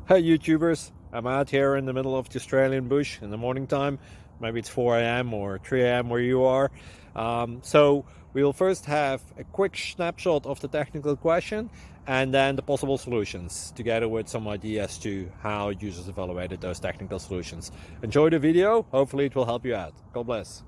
Hey YouTubers, I'm out here in the middle of the Australian bush in the morning time. Maybe it's 4 a.m. or 3 a.m. where you are. So we will first have a quick snapshot of the technical question and then the possible solutions, together with some ideas to how users evaluated those technical solutions. Enjoy the video, hopefully it will help you out. God bless.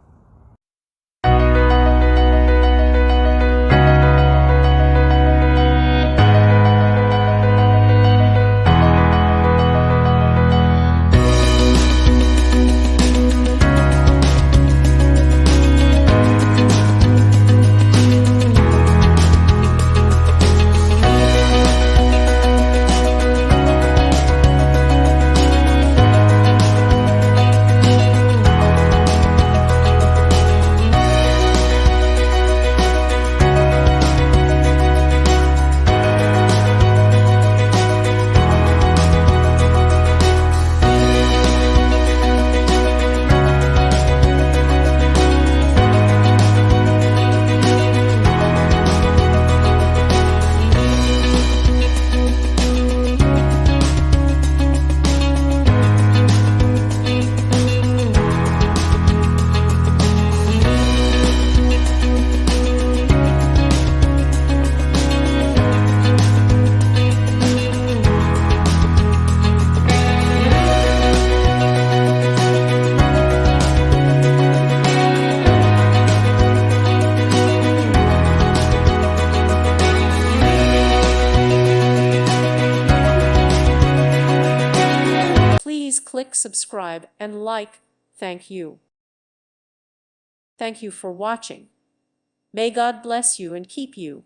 Please click subscribe and like. Thank you. Thank you for watching. May God bless you and keep you.